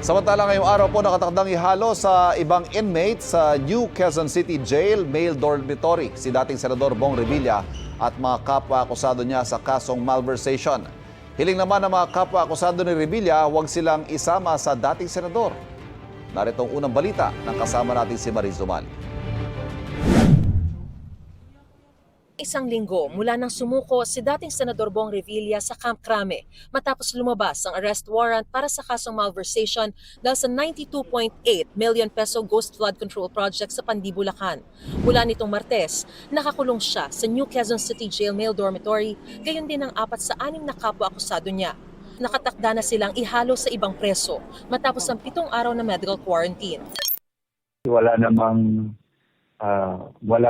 Samantala ngayong araw po nakatakdang ihalo sa ibang inmate sa New Quezon City Jail Male Dormitory si dating Senador Bong Revilla at mga kapwa-akusado niya sa kasong malversation. Hiling naman ng mga kapwa-akusado ni Revilla huwag silang isama sa dating senador. Narito ang unang balita ng kasama natin si Mariz Umali. Isang linggo mula nang sumuko si dating Senador Bong Revilla sa Camp Crame matapos lumabas ang arrest warrant para sa kasong malversation dahil sa 92.8 million peso Ghost Flood Control Project sa Pandi, Bulacan. Mula nitong Martes, nakakulong siya sa New Quezon City Jail Male Dormitory, gayon din ang 4 sa 6 na kapwa-akusado niya. Nakatakda na silang ihalo sa ibang preso matapos ang 7 araw na medical quarantine. Wala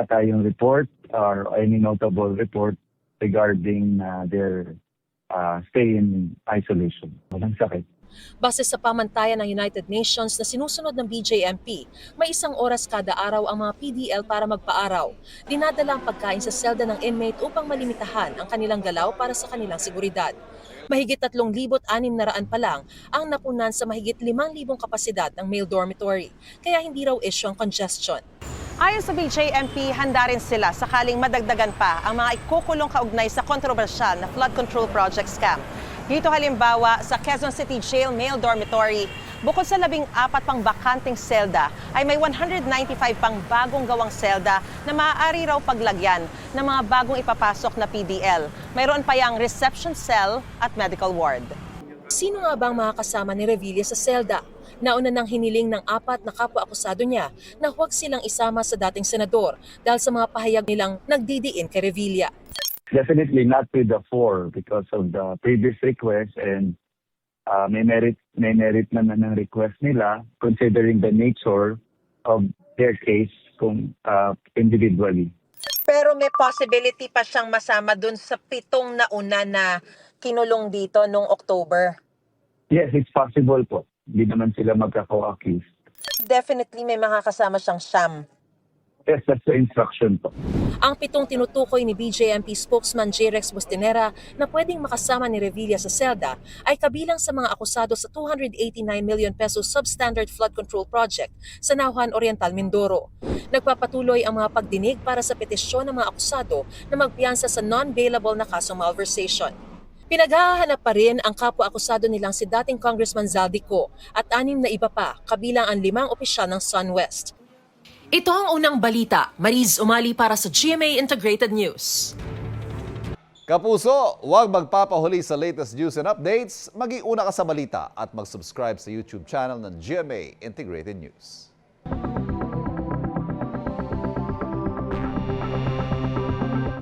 tayong report or any notable report regarding their stay in isolation. Walang sakit. Base sa pamantayan ng United Nations na sinusunod ng BJMP, may 1 oras kada araw ang mga PDL para magpaaraw. Dinadala ang pagkain sa selda ng inmate upang malimitahan ang kanilang galaw para sa kanilang seguridad. Mahigit 3,600 pa lang ang napunan sa mahigit 5,000 kapasidad ng male dormitory, kaya hindi raw issue ang congestion. Ayon sa BJMP, handa rin sila sakaling madagdagan pa ang mga ikukulong kaugnay sa kontrobersyal na flood control project scam. Dito halimbawa sa Quezon City Jail Male Dormitory, bukod sa 14 pang bakanting selda, ay may 195 pang bagong gawang selda na maaari raw paglagyan ng mga bagong ipapasok na PDL. Mayroon pa yang reception cell at medical ward. Sino nga bang mga kasama ni Revilla sa selda? Nauna nang hiniling ng 4 na kapwa-akusado niya na huwag silang isama sa dating senador dahil sa mga pahayag nilang nagdidiin kay Revilla. Definitely not with the 4 because of the previous request and may merit naman ng request nila considering the nature of their case kung individually. Pero may possibility pa siyang masama dun sa 7 nauna na kinulong dito noong October. Yes, it's possible po. Hindi naman sila magka-co-accused. Definitely may mga kasama siyang siyam. Yes, that's the instruction po. Ang 7 tinutukoy ni BJMP spokesman J. Rex Bustinera na pwedeng makasama ni Revilla sa selda ay kabilang sa mga akusado sa 289 million peso substandard flood control project sa Nauhan Oriental, Mindoro. Nagpapatuloy ang mga pagdinig para sa petisyon ng mga akusado na magpiyansa sa non-bailable na kasong malversation. Pinaghahanap pa rin ang kapwa-akusado nilang si dating Congressman Zaldico at 6 na iba pa, kabilang ang 5 opisyal ng SunWest. Ito ang unang balita. Mariz Umali para sa GMA Integrated News. Kapuso, huwag magpapahuli sa latest news and updates. Mag-iuna ka sa balita at mag-subscribe sa YouTube channel ng GMA Integrated News.